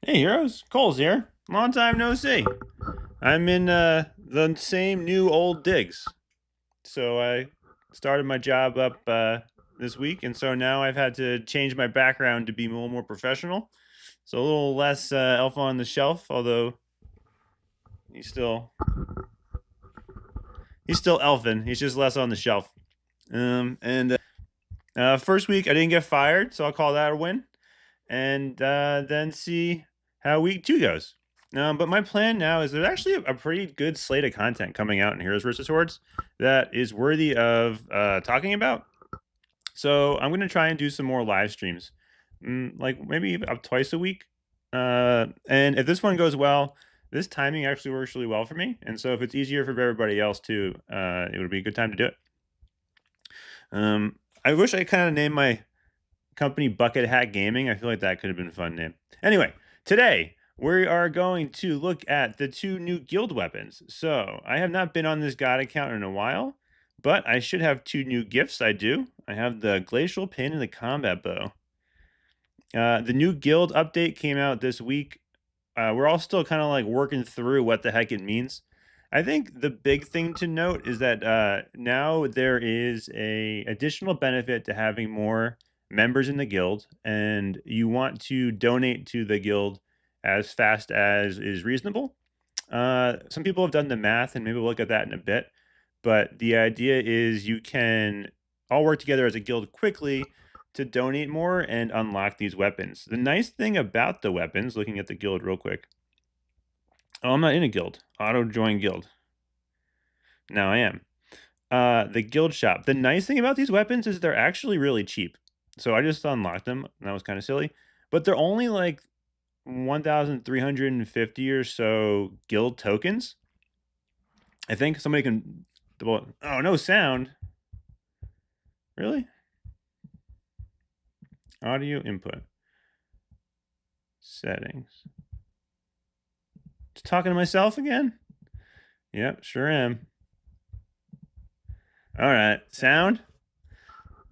Hey heroes, Cole's here. Long time no see. I'm in the same new old digs. So I started my job up this week, and so now I've had to change my background to be a little more professional. So a little less elf on the shelf, although he's still elfin. He's just less on the shelf. And first week I didn't get fired, so I'll call that a win. And then see how week 2 goes. But my plan now is there's actually a pretty good slate of content coming out in Heroes vs. Hordes that is worthy of talking about. So I'm going to try and do some more live streams, like maybe up twice a week. And if this one goes well, this timing actually works really well for me. And so if it's easier for everybody else too, it would be a good time to do it. I wish I kind of named my company Bucket Hat Gaming. I feel like that could have been a fun name. Anyway, today we are going to look at the 2 new guild weapons. So I have not been on this god account in a while, but I should have 2 new gifts. I do. I have the Glacial Pin and the Combat Bow. The new guild update came out this week. We're all still kind of like working through what the heck it means. I think the big thing to note is that now there is a additional benefit to having more members in the guild, and you want to donate to the guild as fast as is reasonable. Some people have done the math, and maybe we'll look at that in a bit. But the idea is you can all work together as a guild quickly to donate more and unlock these weapons. The nice thing about the weapons, looking at the guild real quick. Oh, I'm not in a guild. Auto join guild. Now I am. The guild shop. The nice thing about these weapons is they're actually really cheap. So I just unlocked them, and that was kind of silly. But they're only like 1,350 or so guild tokens. I think somebody can... Well, oh, no sound. Really? Audio input. Settings. Just talking to myself again? Yep, sure am. All right, sound?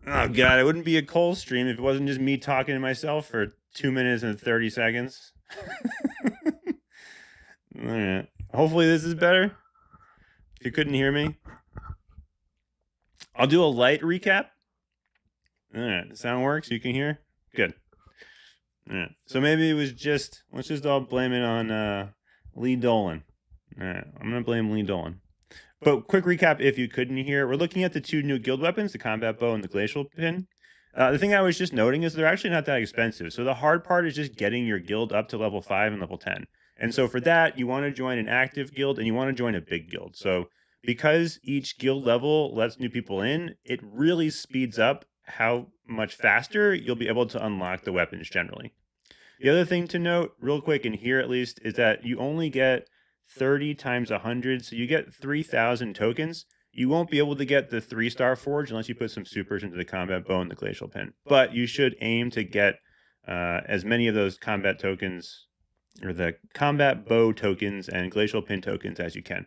Oh, God, it wouldn't be a Cole stream if it wasn't just me talking to myself for 2 minutes and 30 seconds. All right. Hopefully this is better. If you couldn't hear me, I'll do a light recap. All right, the sound works. You can hear? Good. All right. So maybe it was just, let's just all blame it on Lee Dolan. All right, I'm going to blame Lee Dolan. But quick recap if you couldn't hear, we're looking at the 2 new guild weapons, the Combat Bow and the Glacial Pin. The thing I was just noting is they're actually not that expensive. So the hard part is just getting your guild up to level 5 and level 10. And so for that, you want to join an active guild and you want to join a big guild. So because each guild level lets new people in, it really speeds up how much faster you'll be able to unlock the weapons generally. The other thing to note, real quick, in here at least, is that you only get 30 times 100, so you get 3,000 tokens. You won't be able to get the 3-star forge unless you put some supers into the Combat Bow and the Glacial Pin. But you should aim to get as many of those combat tokens, or the Combat Bow tokens and Glacial Pin tokens as you can.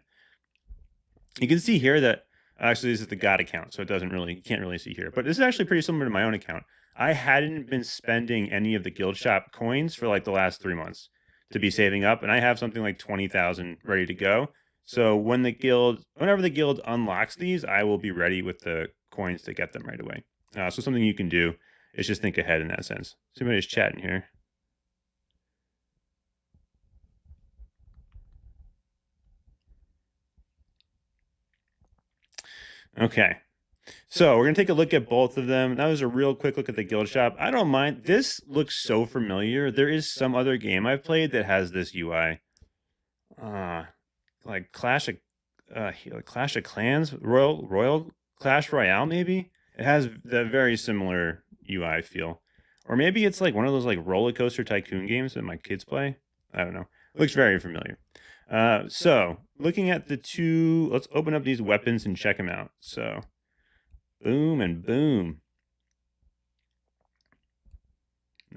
You can see here that, actually this is the God account, so you can't really see here. But this is actually pretty similar to my own account. I hadn't been spending any of the guild shop coins for like the last 3 months to be saving up, and I have something like 20,000 ready to go. So whenever the guild unlocks these, I will be ready with the coins to get them right away. So something you can do is just think ahead in that sense. Somebody's chatting here. Okay. So we're going to take a look at both of them. That was a real quick look at the guild shop. I don't mind. This looks so familiar. There is some other game I've played that has this UI. Like Clash of Clans, Royal Clash Royale, maybe? It has the very similar UI feel. Or maybe it's like one of those like roller coaster tycoon games that my kids play. I don't know. It looks very familiar. So looking at the 2, let's open up these weapons and check them out. So boom and boom.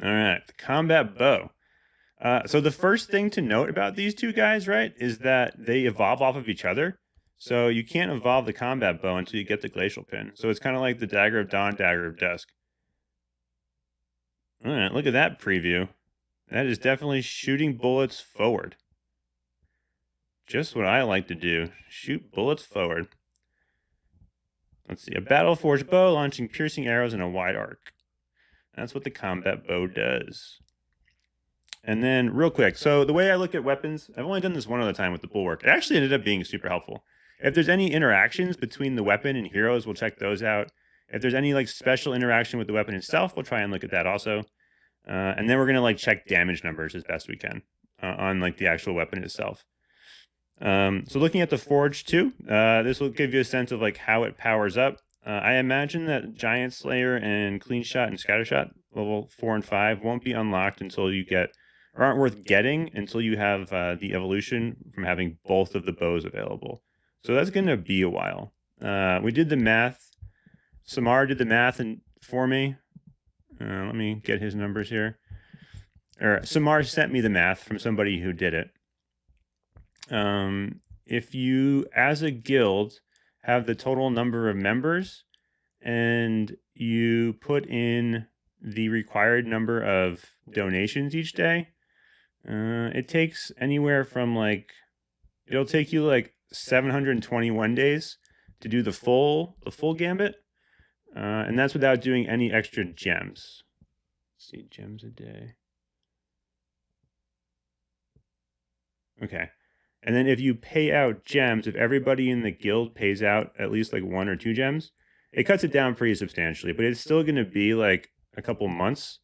All right, the Combat Bow. So the first thing to note about these 2 guys, right, is that they evolve off of each other. So you can't evolve the Combat Bow until you get the Glacial Pin. So it's kind of like the Dagger of Dawn, Dagger of Dusk. All right, look at that preview. That is definitely shooting bullets forward. Just what I like to do. Shoot bullets forward. Let's see. A battle-forged bow launching piercing arrows in a wide arc. That's what the combat bow does. And then real quick, so the way I look at weapons, I've only done this one other time with the bulwark. It actually ended up being super helpful. If there's any interactions between the weapon and heroes, we'll check those out. If there's any like special interaction with the weapon itself, we'll try and look at that also. And then we're gonna like check damage numbers as best we can on like the actual weapon itself. So looking at the Forge too, this will give you a sense of like how it powers up. I imagine that Giant Slayer and Clean Shot and Scattershot level 4 and 5 won't be unlocked until you get, or aren't worth getting until you have the evolution from having both of the bows available. So that's going to be a while. We did the math. Cemar did the math for me. Let me get his numbers here. Or Cemar sent me the math from somebody who did it. If you, as a guild, have the total number of members and you put in the required number of donations each day, it takes anywhere from like, it'll take you like 721 days to do the full gambit. And that's without doing any extra gems. Let's see, gems a day. Okay. And then if you pay out gems, if everybody in the guild pays out at least like 1 or 2 gems, it cuts it down pretty substantially, but it's still going to be like a couple months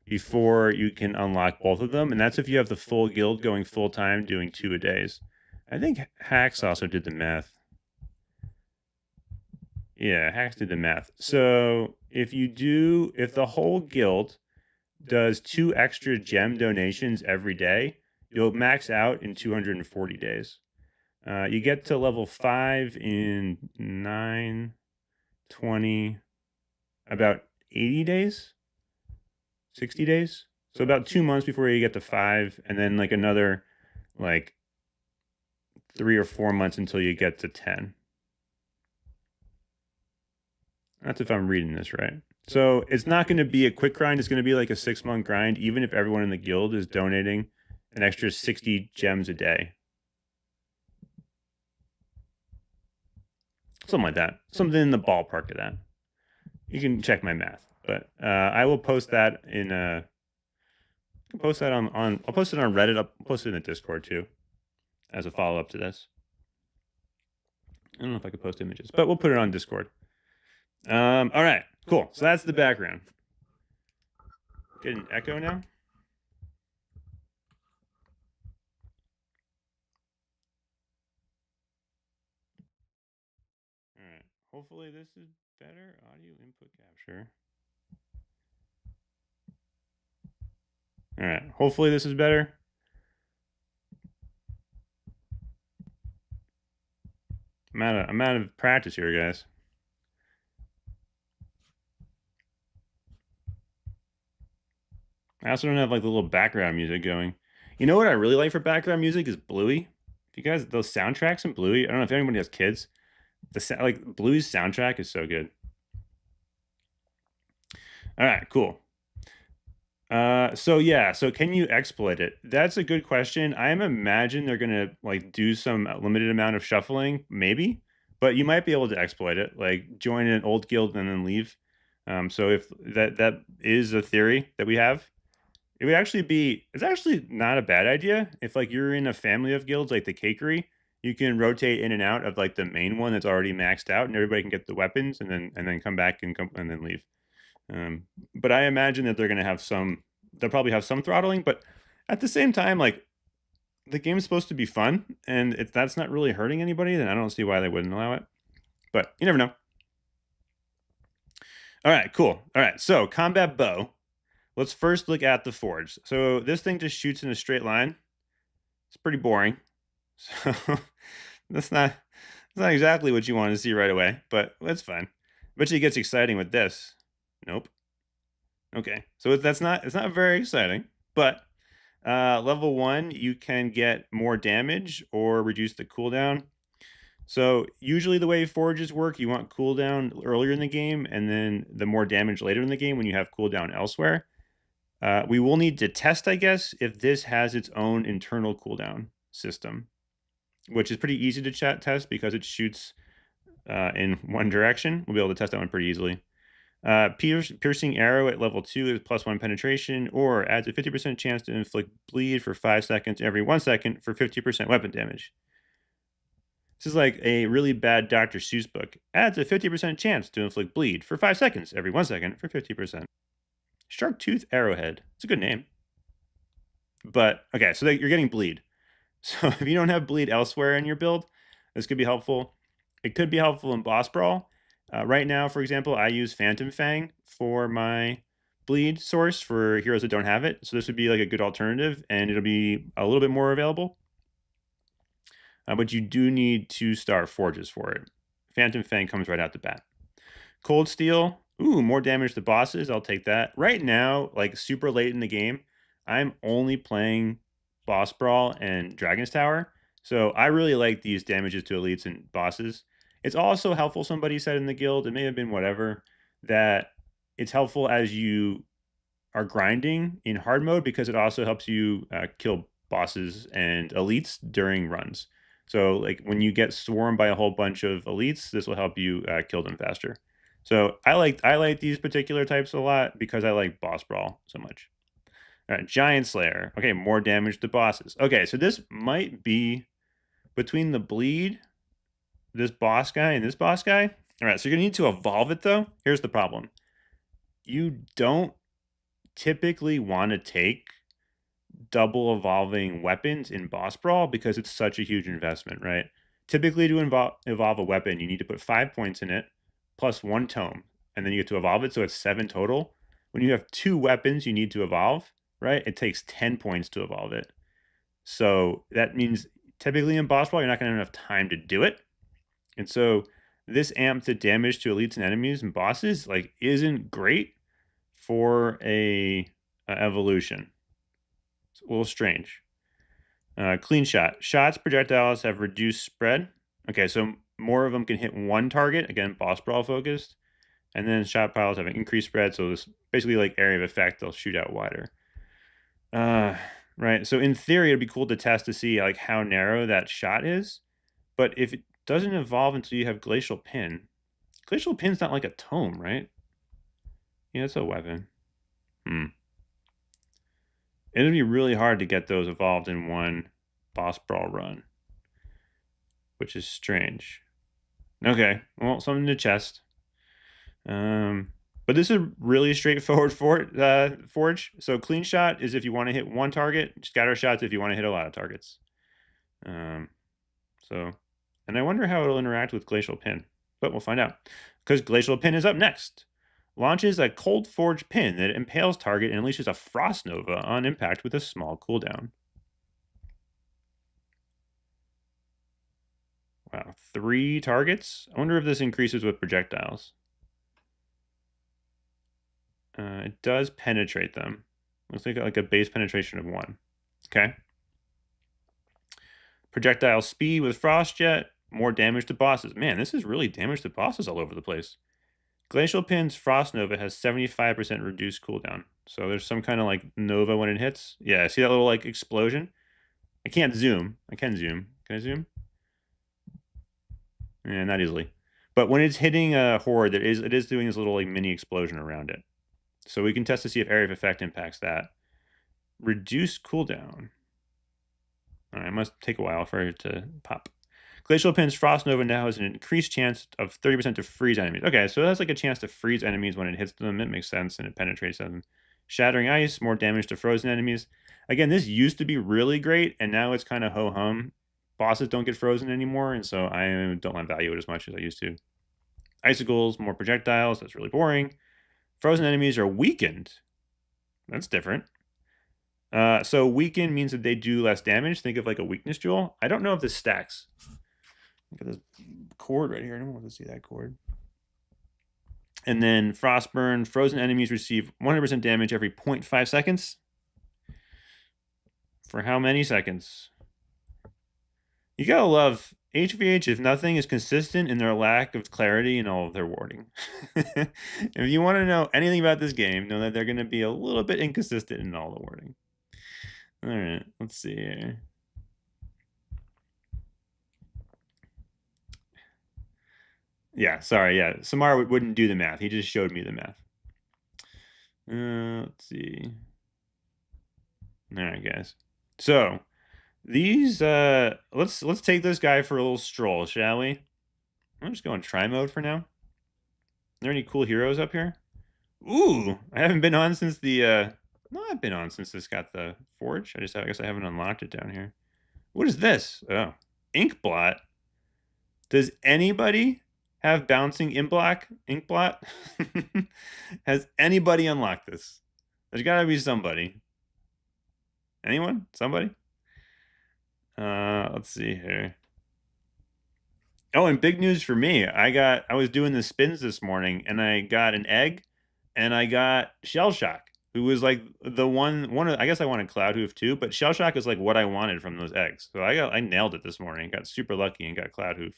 before you can unlock both of them. And that's if you have the full guild going full time doing 2 a days. I think Hacks also did the math. Yeah, Hacks did the math. So if the whole guild does 2 extra gem donations every day, you'll max out in 240 days. You get to level 5 in 9, 20, about 80 days, 60 days. So about 2 months before you get to 5, and then like another like 3 or 4 months until you get to 10. That's if I'm reading this right. So it's not going to be a quick grind. It's going to be like a 6-month grind, even if everyone in the guild is donating an extra 60 gems a day. Something like that. Something in the ballpark of that. You can check my math. But I will post that in I'll post it on Reddit. I'll post it in the Discord too, as a follow-up to this. I don't know if I could post images, but we'll put it on Discord. All right, cool. So that's the background. Get an echo now. All right. Hopefully this is better. Audio input capture. All right. Hopefully this is better. I'm out of practice here, guys. I also don't have like the little background music going. You know what I really like for background music is Bluey. If you guys, those soundtracks in Bluey, I don't know if anybody has kids. Like Bluey's soundtrack is so good. All right, cool. So can you exploit it? That's a good question. I imagine they're gonna like do some limited amount of shuffling, maybe, but you might be able to exploit it, like join an old guild and then leave. So if that is a theory that we have, it would actually be, it's actually not a bad idea. If like you're in a family of guilds like the Cakery, you can rotate in and out of like the main one that's already maxed out, and everybody can get the weapons and then come back and then leave. But I imagine that they're gonna have they'll probably have some throttling, but at the same time, like the game's supposed to be fun, and if that's not really hurting anybody, then I don't see why they wouldn't allow it. But you never know. All right, cool. All right, so combat bow. Let's first look at the Forge. So this thing just shoots in a straight line. It's pretty boring. So that's not exactly what you want to see right away, but that's fine. I bet you it gets exciting with this. Nope. Okay, so it's not very exciting, but level 1, you can get more damage or reduce the cooldown. So usually the way Forges work, you want cooldown earlier in the game, and then the more damage later in the game when you have cooldown elsewhere. We will need to test, I guess, if this has its own internal cooldown system, which is pretty easy to test because it shoots in one direction. We'll be able to test that one pretty easily. Piercing arrow at level 2 is +1 penetration, or adds a 50% chance to inflict bleed for 5 seconds every 1 second for 50% weapon damage. This is like a really bad Dr. Seuss book. Adds a 50% chance to inflict bleed for 5 seconds every 1 second for 50%. Shark Tooth Arrowhead. It's a good name. But, okay, so you're getting bleed. So if you don't have bleed elsewhere in your build, this could be helpful. It could be helpful in boss brawl. Right now, for example, I use Phantom Fang for my bleed source for heroes that don't have it. So this would be like a good alternative, and it'll be a little bit more available. But you do need 2-star forges for it. Phantom Fang comes right out the bat. Cold Steel. Ooh, more damage to bosses. I'll take that. Right now, like super late in the game, I'm only playing Boss Brawl and Dragon's Tower. So I really like these damages to elites and bosses. It's also helpful, somebody said in the guild, it may have been whatever, that it's helpful as you are grinding in hard mode because it also helps you kill bosses and elites during runs. So like when you get swarmed by a whole bunch of elites, this will help you kill them faster. So I like these particular types a lot because I like boss brawl so much. All right, Giant Slayer. Okay, more damage to bosses. Okay, so this might be between the bleed, this boss guy, and this boss guy. All right, so you're gonna need to evolve it though. Here's the problem. You don't typically want to take double evolving weapons in boss brawl because it's such a huge investment, right? Typically to evolve a weapon, you need to put 5 points in it plus 1 tome, and then you get to evolve it, so it's 7 total. When you have 2 weapons you need to evolve, right, it takes 10 points to evolve it. So that means typically in boss brawl you're not going to have enough time to do it. And so this amp to damage to elites and enemies and bosses like isn't great for a evolution. It's a little strange. Clean shot. Shots projectiles have reduced spread. Okay, so more of them can hit one target. Again, boss brawl focused. And then shot piles have an increased spread. So this basically like area of effect, they'll shoot out wider. Right. So in theory, it'd be cool to test to see like how narrow that shot is. But if it doesn't evolve until you have Glacial Pin, Glacial Pin's not like a tome, right? Yeah, it's a weapon. It'd be really hard to get those evolved in one boss brawl run, which is strange. Okay, well, something to chest. But this is a really straightforward forge. So clean shot is if you want to hit one target. Scatter shots if you want to hit a lot of targets. And I wonder how it'll interact with Glacial Pin, but we'll find out. Because Glacial Pin is up next. Launches a cold forge pin that impales target and unleashes a frost nova on impact with a small cooldown. Wow, 3 targets? I wonder if this increases with projectiles. It does penetrate them. Looks like a base penetration of 1. Okay. Projectile speed with frost jet. More damage to bosses. Man, this is really damage to bosses all over the place. Glacial Pin's Frost Nova has 75% reduced cooldown. So there's some kind of like Nova when it hits. Yeah, see that little like explosion? I can't zoom. I can zoom. Can I zoom? Yeah, not easily. But when it's hitting a horde, it is doing this little like mini explosion around it. So we can test to see if area of effect impacts that. Reduce cooldown. All right, it must take a while for it to pop. Glacial Pin's Frost Nova now has an increased chance of 30% to freeze enemies. Okay, so it has like a chance to freeze enemies when it hits them. It makes sense, and it penetrates them. Shattering Ice, more damage to frozen enemies. Again, this used to be really great, and now it's kind of ho-hum. Bosses don't get frozen anymore, and so I don't value it as much as I used to. Icicles, more projectiles. That's really boring. Frozen enemies are weakened. That's different. So weaken means that they do less damage. Think of like a weakness jewel. I don't know if this stacks. Look at this cord right here. I don't want to see that cord. And then Frostburn. Frozen enemies receive 100% damage every 0.5 seconds. For how many seconds? You gotta love HVH, if nothing, is consistent in their lack of clarity in all of their wording. If you want to know anything about this game, know that they're going to be a little bit inconsistent in all the wording. All right, let's see here. Yeah, sorry, yeah. Cemar wouldn't do the math. He just showed me the math. Let's see. All right, guys. So these let's take this guy for a little stroll, shall we? I'm just going try mode for now. Are there any cool heroes up here? Ooh, I haven't been on since the no, I've been on since this got the forge. I guess I haven't unlocked it down here. What is this? Oh, ink blot. Does anybody have bouncing ink blot? Has anybody unlocked this? There's gotta be somebody. Anyone? Somebody? Let's see here. Oh, and big news for me. I was doing the spins this morning and I got an egg and I got Shell Shock, who was like the one of I guess I wanted Cloud Hoof too, but Shell Shock is like what I wanted from those eggs. So I nailed it this morning. Got super lucky and got Cloud Hoof.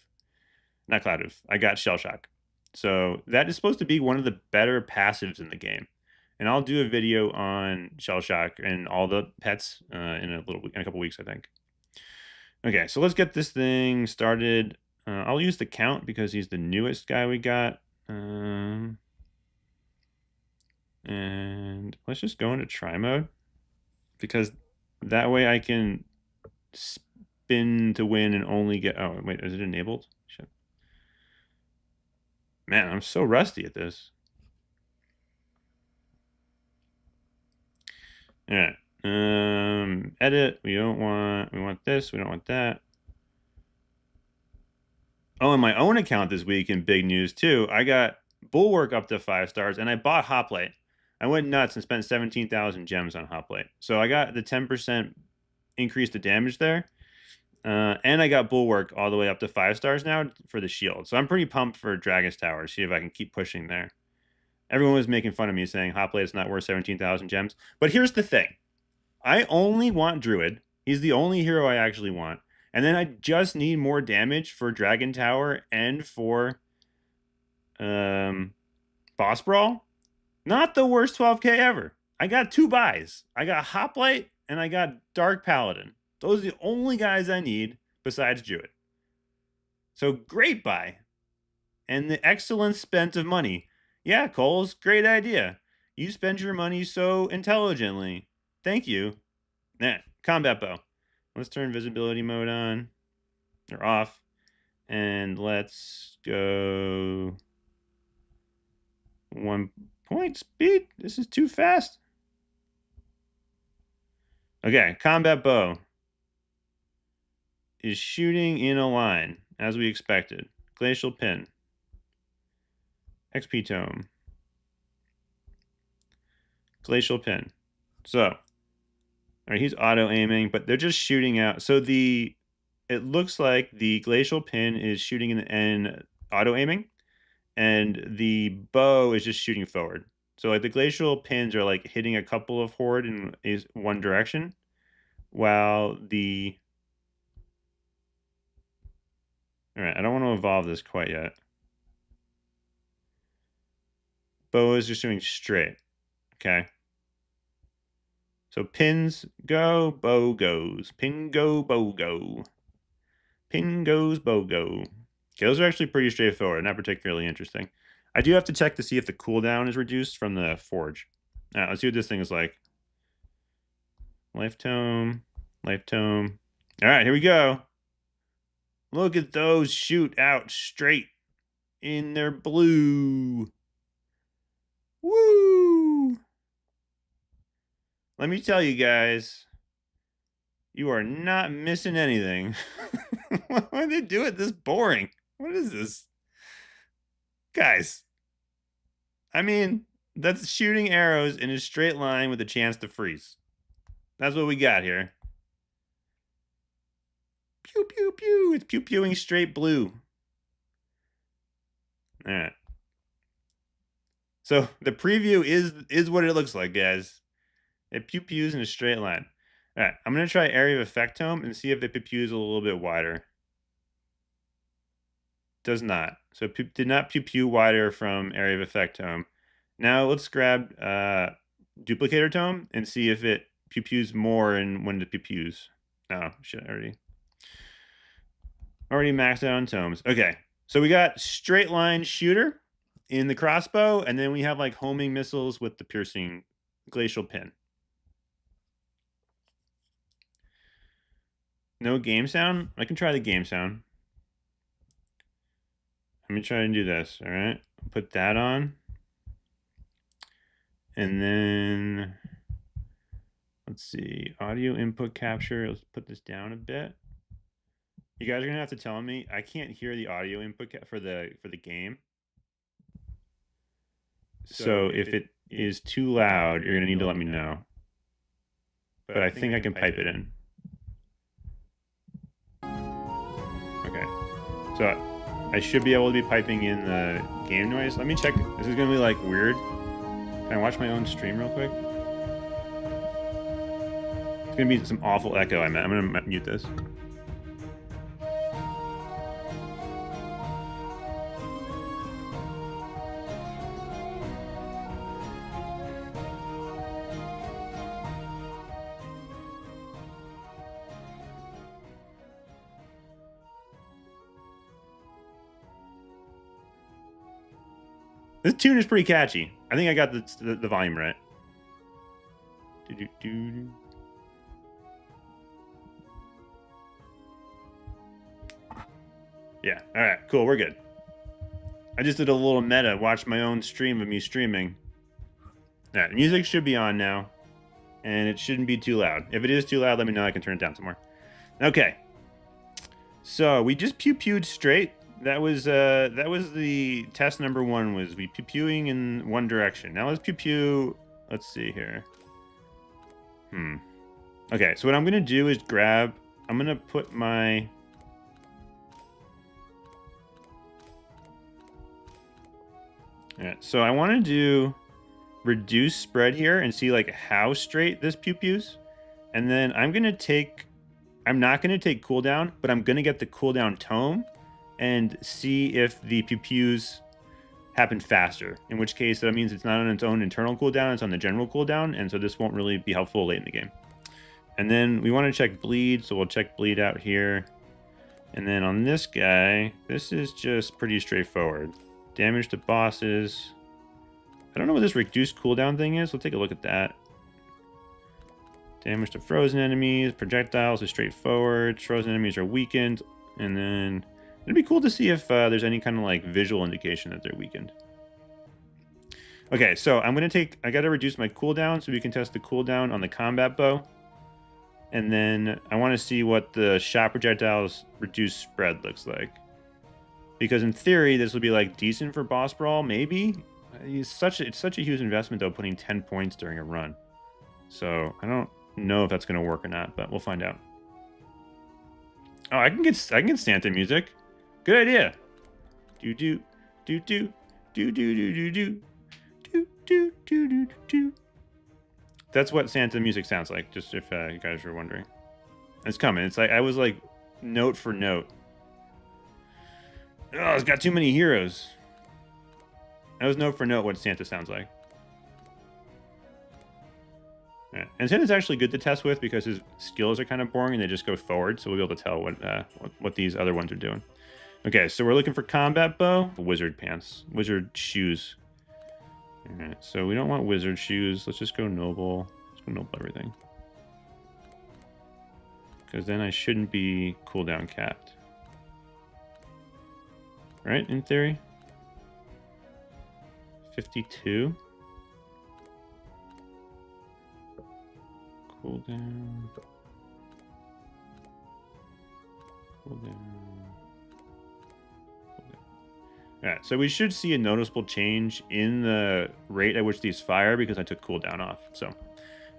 Not Cloud Hoof. I got Shell Shock. So that is supposed to be one of the better passives in the game. And I'll do a video on Shell Shock and all the pets in a couple weeks, I think. Okay, so let's get this thing started. I'll use the Count because he's the newest guy we got. And let's just go into try mode because that way I can spin to win and only get. Oh, wait, is it enabled? Shit. Man, I'm so rusty at this. All right. Edit. We want this. We don't want that. Oh, and my own account this week in big news too. I got Bulwark up to 5 stars, and I bought Hoplite. I went nuts and spent 17,000 gems on Hoplite. So I got the 10% increase to damage there. And I got Bulwark all the way up to 5 stars now for the shield. So I'm pretty pumped for Dragon's Tower. See if I can keep pushing there. Everyone was making fun of me saying Hoplite is not worth 17,000 gems. But here's the thing. I only want Druid. He's the only hero I actually want. And then I just need more damage for Dragon Tower and for Boss Brawl. Not the worst 12k ever. I got 2 buys. I got Hoplite and I got Dark Paladin. Those are the only guys I need besides Druid. So great buy. And the excellent spent of money. Yeah, Coles, great idea. You spend your money so intelligently. Thank you. Combat bow. Let's turn visibility mode on or off. And let's go 1 point speed. This is too fast. Okay, combat bow is shooting in a line as we expected. Glacial pin. XP tome. Glacial pin. So, all right, he's auto aiming, but they're just shooting out. So it looks like the glacial pin is shooting in auto aiming, and the bow is just shooting forward. So like the glacial pins are like hitting a couple of horde in one direction, while the all right, I don't want to evolve this quite yet. Bow is just doing straight. Okay. So pins go, bow goes. Pin go, bow go. Pin goes, bow go. Okay, those are actually pretty straightforward, not particularly interesting. I do have to check to see if the cooldown is reduced from the forge. All right, let's see what this thing is like. Life tome, life tome. All right, here we go. Look at those shoot out straight in their blue. Woo! Let me tell you guys, you are not missing anything. Why do they do it this boring? What is this? Guys, I mean, that's shooting arrows in a straight line with a chance to freeze. That's what we got here. Pew, pew, pew. It's pew-pewing straight blue. All right. So the preview is what it looks like, guys. It pew-pews in a straight line. All right, I'm going to try Area of Effect Tome and see if the pew-pews a little bit wider. Does not. So it did not pew pew wider from area of effect tome. Now let's grab duplicator tome and see if it pew pews more and when it pew pews. Oh, shit, already maxed out on tomes. Okay, so we got straight line shooter in the crossbow, and then we have like homing missiles with the piercing glacial pin. No game sound? I can try the game sound. Let me try and do this, all right? Put that on. And then, let's see, audio input capture. Let's put this down a bit. You guys are gonna have to tell me. I can't hear the audio input for the game. So if it is too loud, you're gonna need to let me know. But I think I can pipe it in. Okay, so I should be able to be piping in the game noise. Let me check. This is gonna be like weird. Can I watch my own stream real quick? It's gonna be some awful echo. I'm gonna mute this. This tune is pretty catchy. I think I got the volume right. Yeah, all right, cool, we're good. I just did a little meta, watched my own stream of me streaming. All right, the music should be on now, and it shouldn't be too loud. If it is too loud, let me know, I can turn it down some more. Okay, so we just pew-pewed straight. That was the test number 1, was we pew-pewing in one direction. Now let's pew-pew, let's see here. Okay, so what I'm gonna do is I'm gonna put my... Yeah, so I wanna do reduce spread here and see like how straight this pew-pews. And then I'm not gonna take cooldown, but I'm gonna get the cooldown tome and see if the pew-pews happen faster, in which case that means it's not on its own internal cooldown, it's on the general cooldown, and so this won't really be helpful late in the game. And then we want to check bleed, so we'll check bleed out here. And then on this guy, this is just pretty straightforward. Damage to bosses. I don't know what this reduced cooldown thing is. We'll take a look at that. Damage to frozen enemies, projectiles is straightforward. Frozen enemies are weakened, and then it'd be cool to see if there's any kind of like visual indication that they're weakened. Okay, so I gotta reduce my cooldown so we can test the cooldown on the combat bow. And then I want to see what the shot projectiles reduced spread looks like. Because in theory, this would be like decent for boss brawl, maybe. It's such a huge investment though, putting 10 points during a run. So I don't know if that's gonna work or not, but we'll find out. Oh, I can get Santa music. Good idea. Do do do do do do do do do do do do do do. That's what Santa music sounds like, just if you guys were wondering. It's coming. It's like I was like note for note. Oh, it's got too many heroes. That was note for note what Santa sounds like. Yeah. And Santa's actually good to test with because his skills are kind of boring and they just go forward, so we'll be able to tell what these other ones are doing. Okay, so we're looking for combat bow, wizard pants, wizard shoes. All right, so we don't want wizard shoes. Let's just go noble. Let's go noble everything. Because then I shouldn't be cooldown capped. Right, in theory? 52. Cooldown. Cooldown. Alright, so we should see a noticeable change in the rate at which these fire because I took cooldown off. So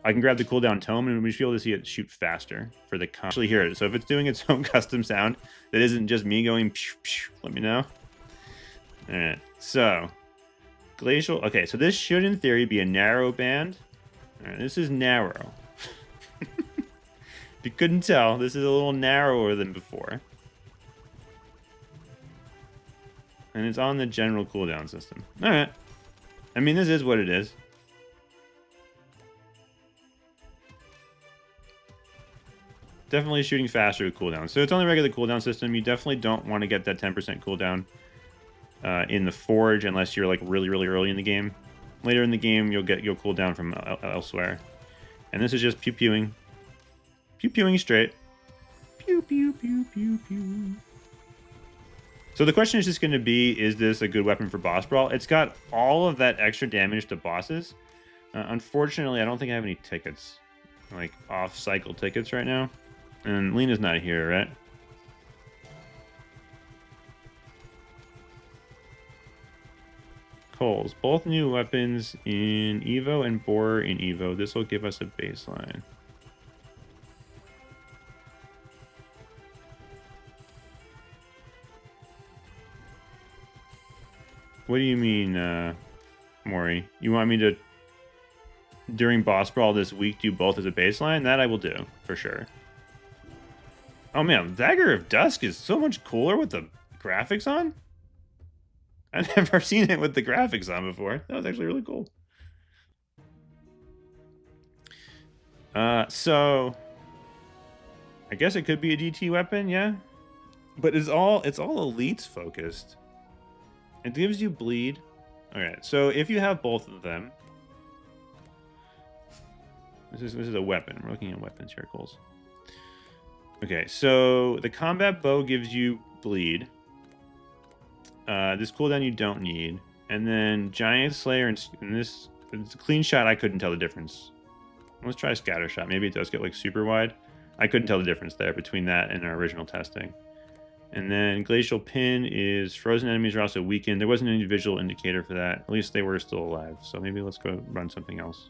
I can grab the cooldown tome and we should be able to see it shoot faster for the actually hear it. So if it's doing its own custom sound that isn't just me going pew, pew, let me know. Alright, so Glacial. Okay, so this should in theory be a narrow band. Alright, this is narrow. If you couldn't tell, this is a little narrower than before. And it's on the general cooldown system. Alright. I mean, this is what it is. Definitely shooting faster with cooldown. So it's on the regular cooldown system. You definitely don't want to get that 10% cooldown in the Forge unless you're like really, really early in the game. Later in the game, you'll cool down from elsewhere. And this is just pew-pewing. Pew-pewing straight. Pew, pew, pew, pew, pew. So the question is just going to be, is this a good weapon for boss brawl? It's got all of that extra damage to bosses. Unfortunately, I don't think I have any tickets. Like, off-cycle tickets right now. And Lena's not here, right? Coals. Both new weapons in Evo and Borer in Evo. This will give us a baseline. What do you mean, Maury? You want me to, during boss brawl this week, do both as a baseline? That I will do, for sure. Oh man, Dagger of Dusk is so much cooler with the graphics on. I've never seen it with the graphics on before. That was actually really cool. So I guess it could be a DT weapon, yeah. But it's all elites focused. It gives you bleed. Alright, so if you have both of them. This is a weapon. We're looking at weapon circles. Okay, so the combat bow gives you bleed. This cooldown you don't need. And then Giant Slayer and this, it's a clean shot, I couldn't tell the difference. Let's try Scatter Shot. Maybe it does get like super wide. I couldn't tell the difference there between that and our original testing. And then Glacial Pin is frozen enemies are also weakened. There wasn't any visual indicator for that. At least they were still alive. So maybe let's go run something else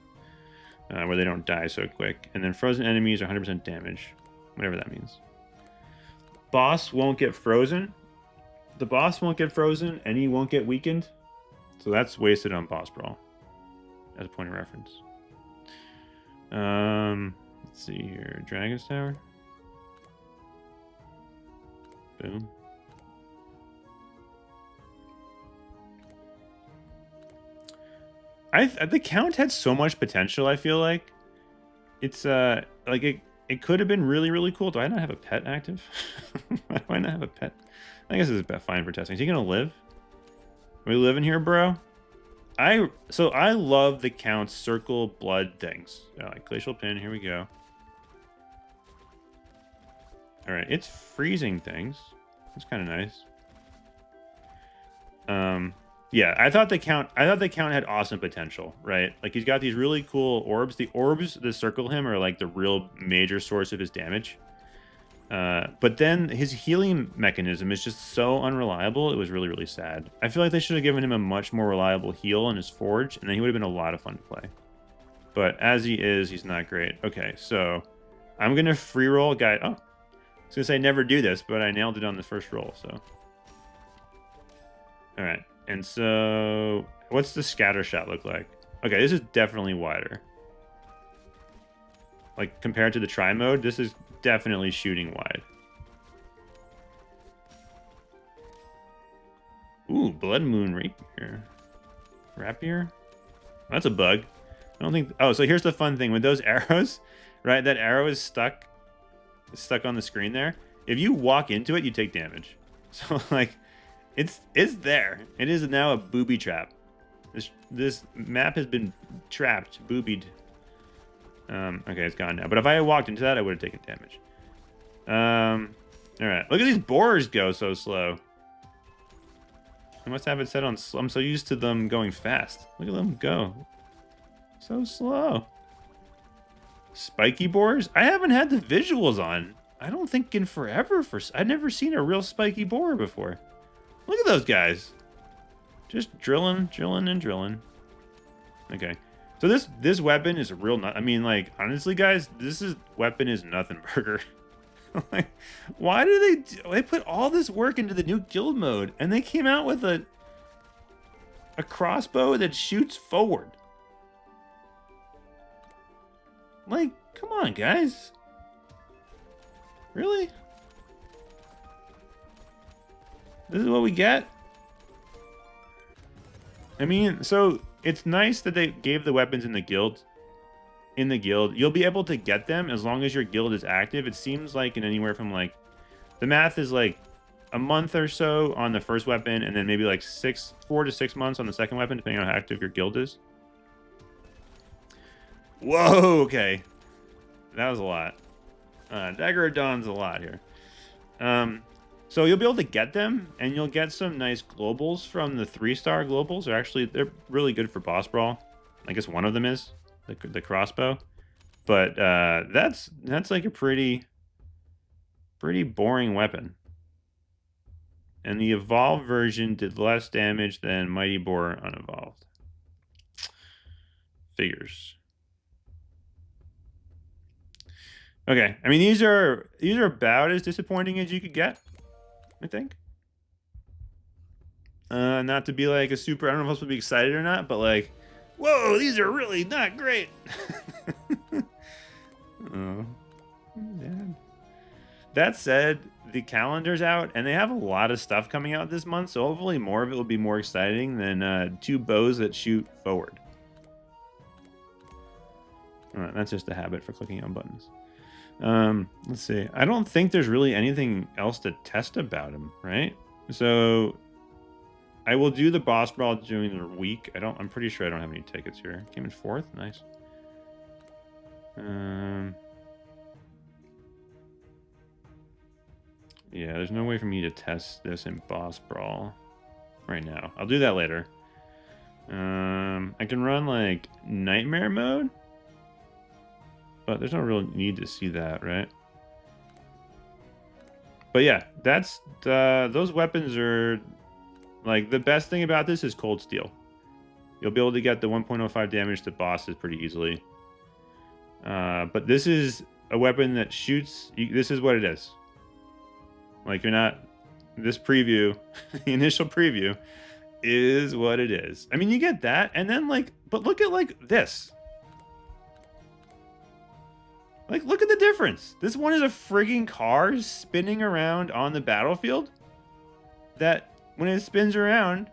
where they don't die so quick. And then frozen enemies are 100% damage. Whatever that means. Boss won't get frozen. The boss won't get frozen, and he won't get weakened. So that's wasted on boss brawl. As a point of reference. Let's see here. Dragon's Tower. Boom. The count had so much potential, I feel like. It's like it could have been really, really cool. Do I not have a pet active? Why do I not have a pet? I guess it's fine for testing. Is he gonna live? Are we living here, bro? So I love the count circle blood things. Like Glacial Pin, here we go. Alright, it's freezing things. That's kind of nice. Yeah, I thought the count had awesome potential, right? Like he's got these really cool orbs. The orbs that circle him are like the real major source of his damage. But then his healing mechanism is just so unreliable. It was really, really sad. I feel like they should have given him a much more reliable heal in his forge, and then he would have been a lot of fun to play. But as he is, he's not great. Okay, so I'm gonna free roll guy. Oh, I was gonna say never do this, but I nailed it on the first roll. So, all right. And so, what's the scatter shot look like? Okay, this is definitely wider. Like, compared to the try mode, this is definitely shooting wide. Ooh, Blood Moon Rapier. Rapier? That's a bug. I don't think... Oh, so here's the fun thing. With those arrows, right? That arrow is stuck on the screen there. If you walk into it, you take damage. So, like... It's there. It is now a booby trap. This map has been trapped, boobied. Okay, it's gone now. But if I had walked into that, I would have taken damage. All right. Look at these borers go so slow. I must have it set on slow. I'm so used to them going fast. Look at them go. So slow. Spiky borers? I haven't had the visuals on. I don't think in forever. I've never seen a real spiky borer before. Look at those guys. Just drilling, and drilling. Okay. So this weapon is a real I mean, like, honestly, guys, weapon is nothing burger. Like, why do they put all this work into the new guild mode, and they came out with a crossbow that shoots forward? Like, come on, guys. Really? This is what we get? I mean, so it's nice that they gave the weapons in the guild. You'll be able to get them as long as your guild is active. It seems like in anywhere from like, the math is like a month or so on the first weapon, and then maybe like 4 to 6 months on the second weapon, depending on how active your guild is. Whoa, okay. That was a lot. Dagger of Dawn's a lot here. So you'll be able to get them, and you'll get some nice globals from the 3-star globals. They're really good for boss brawl. I guess one of them is the crossbow, but that's like a pretty boring weapon. And the evolved version did less damage than Mighty Boar unevolved. Figures. Okay, I mean these are about as disappointing as you could get, I think. Not to be like a super, I don't know if I'm supposed to be excited or not, but like, whoa, these are really not great. Oh, Dad. That said, the calendar's out, and they have a lot of stuff coming out this month, so hopefully more of it will be more exciting than 2 bows that shoot forward. Alright, that's just a habit for clicking on buttons. Let's see. I don't think there's really anything else to test about him, right? So I will do the boss brawl during the week. I'm pretty sure I don't have any tickets here. Came in 4th, nice. Yeah, there's no way for me to test this in boss brawl right now. I'll do that later. I can run like nightmare mode, but there's no real need to see that, right? But yeah, that's those weapons are like, the best thing about this is cold steel. You'll be able to get the 1.05 damage to bosses pretty easily. But this is a weapon that shoots. This is what it is. Like, you're not. This preview, the initial preview, is what it is. I mean, you get that, and then like, but look at like this. Like, look at the difference. This one is a frigging car spinning around on the battlefield that, when it spins around,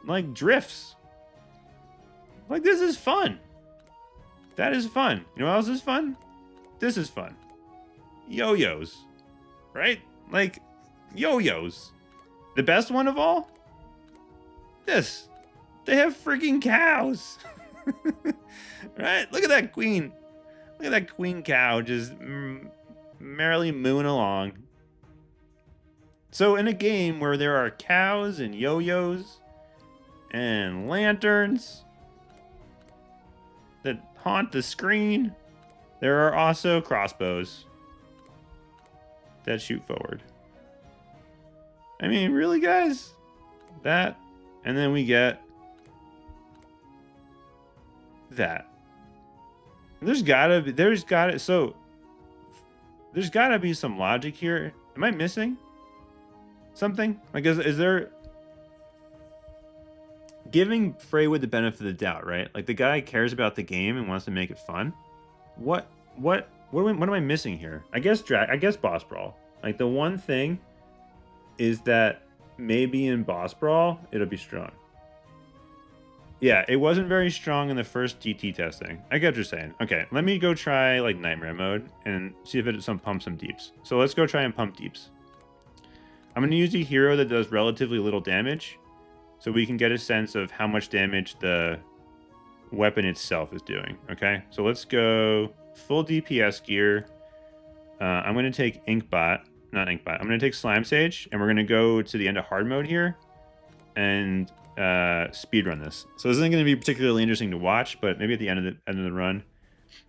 like, drifts. Like, this is fun. That is fun. You know what else is fun? This is fun. Yo-yos. Right? Like, yo-yos. The best one of all? This. They have freaking cows. Right? Look at that queen. Look at that queen cow just merrily mooing along. So in a game where there are cows and yo-yos and lanterns that haunt the screen, there are also crossbows that shoot forward. I mean, really, guys? That, and then we get that. There's gotta be some logic here. Am I missing something? Like, is there giving Freywood the benefit of the doubt, right? Like, the guy cares about the game and wants to make it fun. What am I missing here? I guess boss brawl. Like, the one thing is that maybe in boss brawl it'll be strong. Yeah, it wasn't very strong in the first GT testing. I get what you're saying. Okay, let me go try like nightmare mode and see if it pumps some deeps. So let's go try and pump deeps. I'm going to use a hero that does relatively little damage, so we can get a sense of how much damage the weapon itself is doing. Okay, so let's go full DPS gear. I'm going to take Inkbot. Not Inkbot. I'm going to take Slime Sage, and we're going to go to the end of hard mode here and speedrun this. So this isn't going to be particularly interesting to watch, but maybe at the end of the run,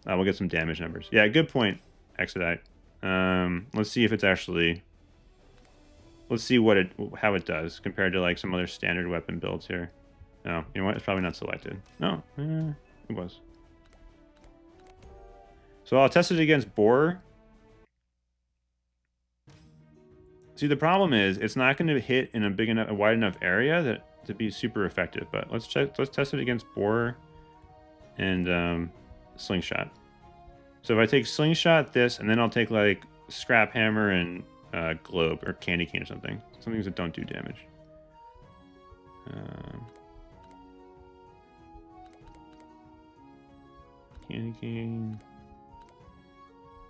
we'll get some damage numbers. Yeah, good point, Exodite. Let's see if it's actually. Let's see how it does compared to like some other standard weapon builds here. No, you know what? It's probably not selected. No, it was. So I'll test it against Boar. See, the problem is it's not going to hit in a wide enough area to be super effective. But let's test it against Boar and Slingshot. So if I take Slingshot, this, and then I'll take like Scrap Hammer and Globe or Candy Cane or something. Some things that don't do damage. Candy cane.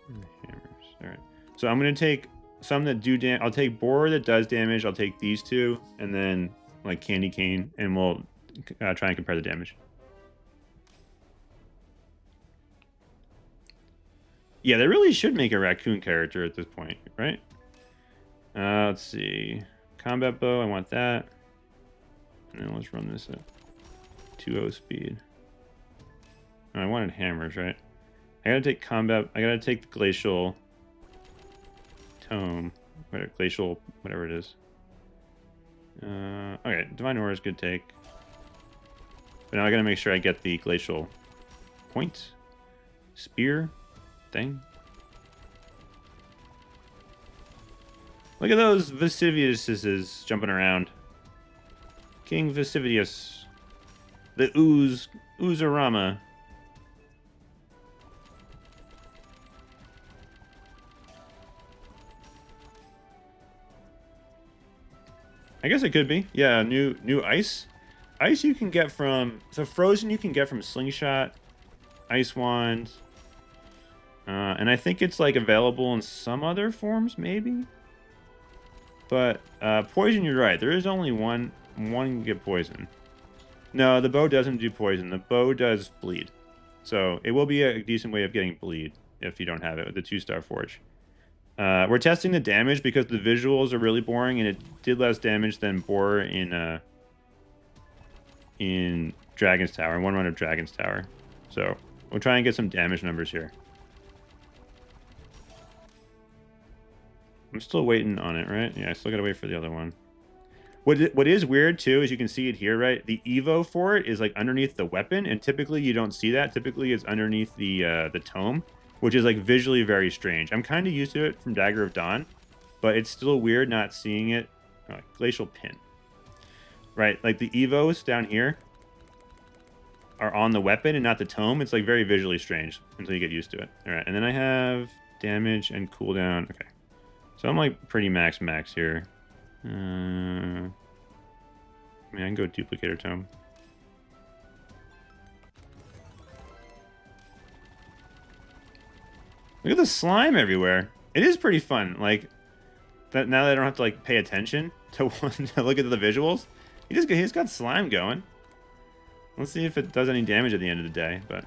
And hammers. All right. So I'm gonna take some that do damage. I'll take boar that does damage. I'll take these two, and then like candy cane, and we'll try and compare the damage. Yeah, they really should make a raccoon character at this point, right? Let's see. Combat bow, I want that. And then let's run this at 2.0 speed. Oh, I wanted hammers, right? I gotta take combat. I gotta take the glacial tome. Glacial, whatever it is. Okay, divine aura is good take. But now I gotta make sure I get the glacial point. Spear thing. Look at those Vesuviuses jumping around. King Vesuvius. The Oozorama. I guess it could be. Yeah, new ice. Ice you can get from... So frozen you can get from Slingshot, Ice Wand. And I think it's like available in some other forms, maybe? But poison, you're right. There is only one can get poison. No, the bow doesn't do poison. The bow does bleed. So it will be a decent way of getting bleed if you don't have it with the 2-star forge. We're testing the damage because the visuals are really boring, and it did less damage than Boar in Dragon's Tower, in one run of Dragon's Tower. So we'll try and get some damage numbers here. I'm still waiting on it, right? Yeah, I still gotta wait for the other one. What is weird too is you can see it here, right? The Evo for it is like underneath the weapon, and typically you don't see that. Typically it's underneath the tome, which is like visually very strange. I'm kind of used to it from Dagger of Dawn, but it's still weird not seeing it. Oh, glacial pin, right? Like the Evos down here are on the weapon and not the tome. It's like very visually strange until you get used to it. All right, and then I have damage and cooldown. Okay. So I'm like pretty max here. I mean, I can go Duplicator Tome. Look at the slime everywhere. It is pretty fun. Like, that now that I don't have to like pay attention to look at the visuals. He's got slime going. Let's see if it does any damage at the end of the day, but...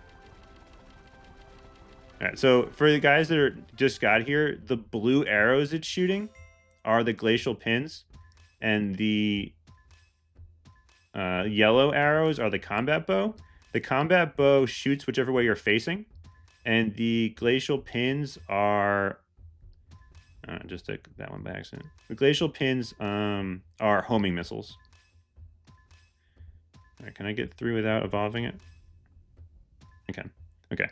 Alright, so for the guys that are just got here, the blue arrows it's shooting are the glacial pins, and the yellow arrows are the combat bow. The combat bow shoots whichever way you're facing, and the glacial pins are... just took that one by accident. The glacial pins are homing missiles. Alright, can I get through without evolving it? I can. Okay.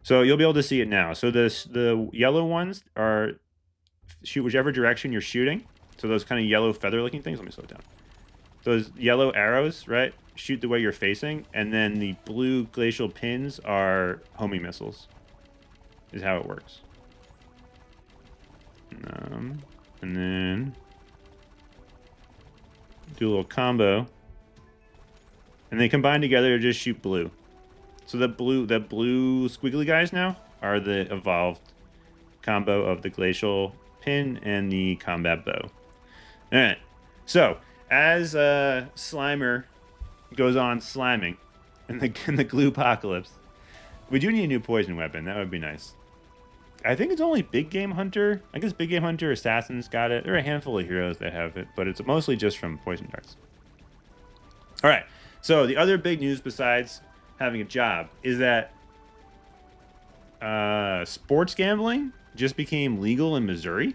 So you'll be able to see it now. So the yellow ones are shoot whichever direction you're shooting. So those kind of yellow feather-looking things. Let me slow it down. Those yellow arrows, right, shoot the way you're facing, and then the blue glacial pins are homing missiles. Is how it works. And then do a little combo, and they combine together to just shoot blue. So the blue squiggly guys now are the evolved combo of the glacial pin and the combat bow. All right. So as Slimer goes on slamming in the glue apocalypse, we do need a new poison weapon. That would be nice. I think it's only Big Game Hunter. I guess Big Game Hunter Assassins got it. There are a handful of heroes that have it, but it's mostly just from poison darts. All right. So the other big news besides having a job is that sports gambling just became legal in Missouri,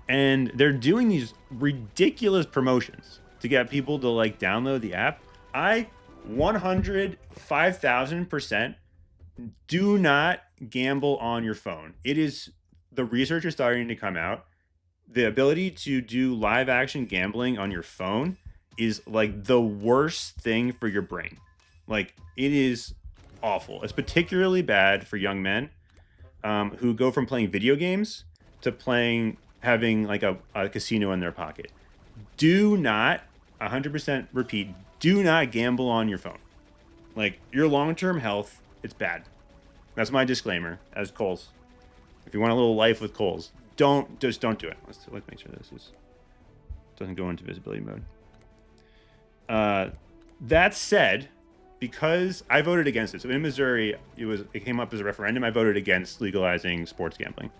and they're doing these ridiculous promotions to get people to like download the app. I 105,000% do not gamble on your phone. It is, the research is starting to come out. The ability to do live action gambling on your phone is like the worst thing for your brain. Like, it is awful. It's particularly bad for young men who go from playing video games to having like a casino in their pocket. Do not, 100% repeat, do not gamble on your phone. Like, your long-term health it's bad. That's my disclaimer as Coles. If you want a little life with Coles, don't do it. Let's make sure this doesn't go into visibility mode. That said, because I voted against it, so in Missouri, it came up as a referendum. I voted against legalizing sports gambling.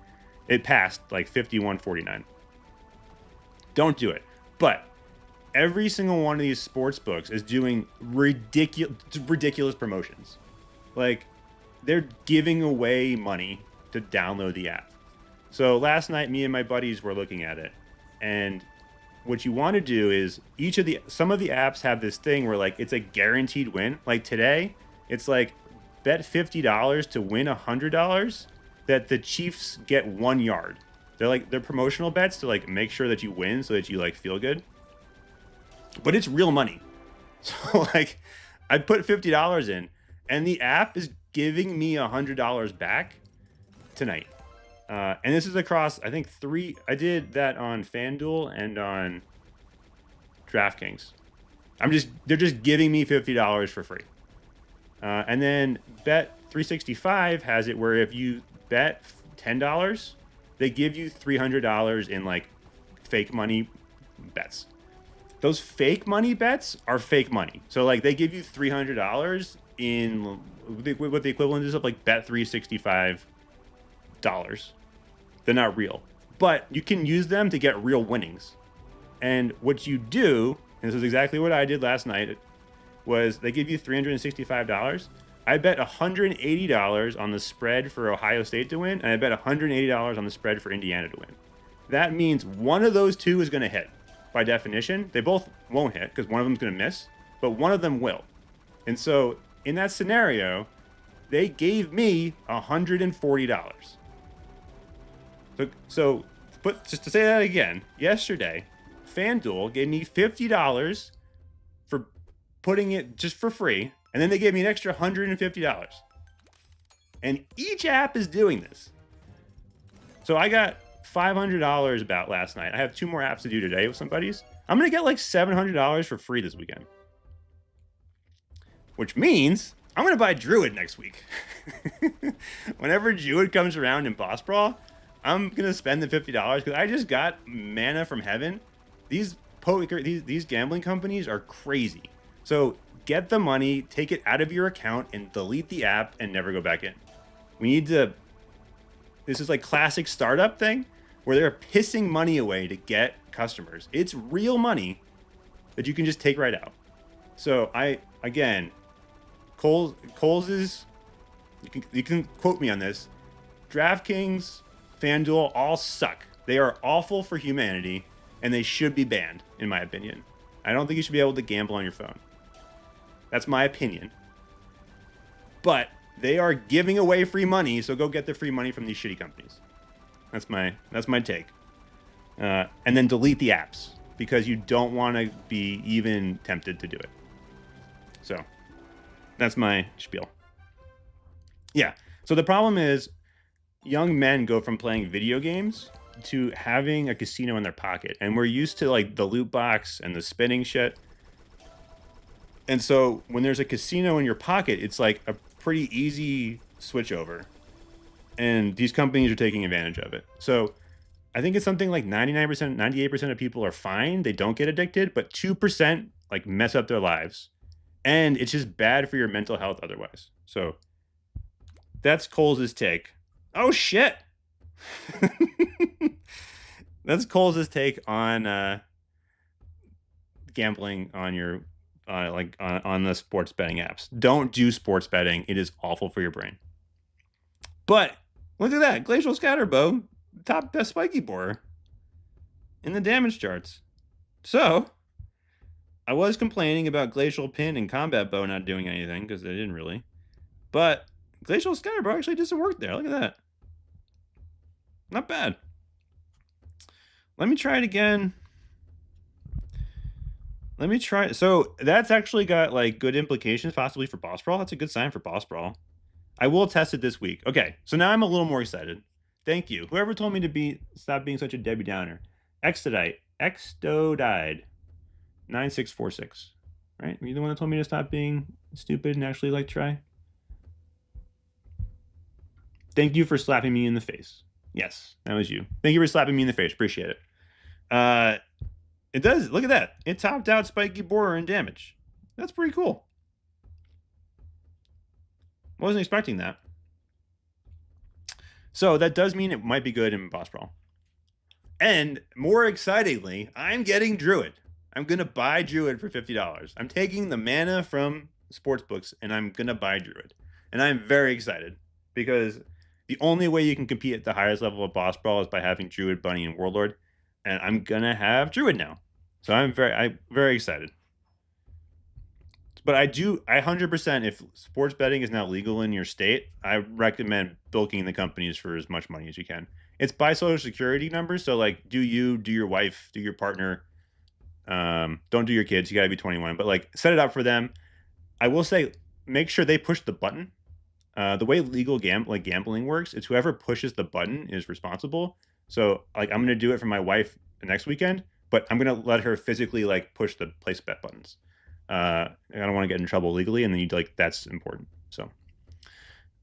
It passed like 51-49. Don't do it. But every single one of these sports books is doing ridiculous promotions. Like, they're giving away money to download the app. So last night, me and my buddies were looking at it, and what you want to do is some of the apps have this thing where like it's a guaranteed win. Like today, it's like bet $50 to win $100 that the Chiefs get 1 yard. They're promotional bets to like make sure that you win so that you like feel good. But it's real money. So like I put $50 in and the app is giving me $100 back tonight. And this is across, I think, 3. I did that on FanDuel and on DraftKings. They're just giving me $50 for free. And then Bet365 has it where if you bet $10, they give you $300 in like fake money bets. Those fake money bets are fake money. So like they give you $300 in what the equivalent is of like Bet365 dollars. They're not real, but you can use them to get real winnings. And what you do, and this is exactly what I did last night, was they give you $365. I bet $180 on the spread for Ohio State to win, and I bet $180 on the spread for Indiana to win. That means one of those two is going to hit. By definition, they both won't hit because one of them's going to miss, but one of them will. And so in that scenario, they gave me $140. So just to say that again, yesterday, FanDuel gave me $50 for putting it just for free, and then they gave me an extra $150. And each app is doing this. So I got $500 about last night. I have 2 more apps to do today with some buddies. I'm going to get like $700 for free this weekend. Which means I'm going to buy Druid next week. Whenever Druid comes around in Boss Brawl, I'm going to spend the $50 because I just got mana from heaven. These gambling companies are crazy. So get the money, take it out of your account, and delete the app and never go back in. We need to... This is like classic startup thing where they're pissing money away to get customers. It's real money that you can just take right out. So Coles is... You can quote me on this. DraftKings, FanDuel all suck. They are awful for humanity, and they should be banned, in my opinion. I don't think you should be able to gamble on your phone. That's my opinion. But they are giving away free money, so go get the free money from these shitty companies. That's my take. And then delete the apps, because you don't want to be even tempted to do it. So, that's my spiel. Yeah, so the problem is, young men go from playing video games to having a casino in their pocket. And we're used to like the loot box and the spinning shit. And so when there's a casino in your pocket, it's like a pretty easy switch over. And these companies are taking advantage of it. So I think it's something like 99%, 98% of people are fine. They don't get addicted, but 2% like mess up their lives. And it's just bad for your mental health otherwise. So that's Coles' take. Oh shit. That's Coles' take on gambling on your on the sports betting apps. Don't do sports betting. It is awful for your brain. But look at that. Glacial Scatterbow, top best spiky borer in the damage charts. So I was complaining about Glacial Pin and Combat Bow not doing anything because they didn't really. But Glacial Scatterbow actually did some work there. Look at that. Not bad. Let me try it again. Let me try. So that's actually got like good implications possibly for Boss Brawl. That's a good sign for Boss Brawl. I will test it this week. Okay, so now I'm a little more excited. Thank you. Whoever told me to stop being such a Debbie Downer. Extodide 9646. Right? Are you the one that told me to stop being stupid and actually like try? Thank you for slapping me in the face. Yes, that was you. Thank you for slapping me in the face. Appreciate it. It does. Look at that. It topped out Spiky Borer in damage. That's pretty cool. Wasn't expecting that. So that does mean it might be good in Boss Brawl. And more excitingly, I'm getting Druid. I'm going to buy Druid for $50. I'm taking the mana from Sportsbooks and I'm going to buy Druid. And I'm very excited because the only way you can compete at the highest level of Boss Brawl is by having Druid, Bunny, and Warlord. And I'm going to have Druid now. So I'm very excited. But I 100%, if sports betting is now legal in your state, I recommend bilking the companies for as much money as you can. It's by social security numbers. So like, do your wife, do your partner, don't do your kids. You gotta be 21, but like set it up for them. I will say, make sure they push the button. The way legal gambling works, it's whoever pushes the button is responsible. So like, I'm going to do it for my wife next weekend, but I'm going to let her physically like push the place bet buttons. I don't want to get in trouble legally, and then that's important. So,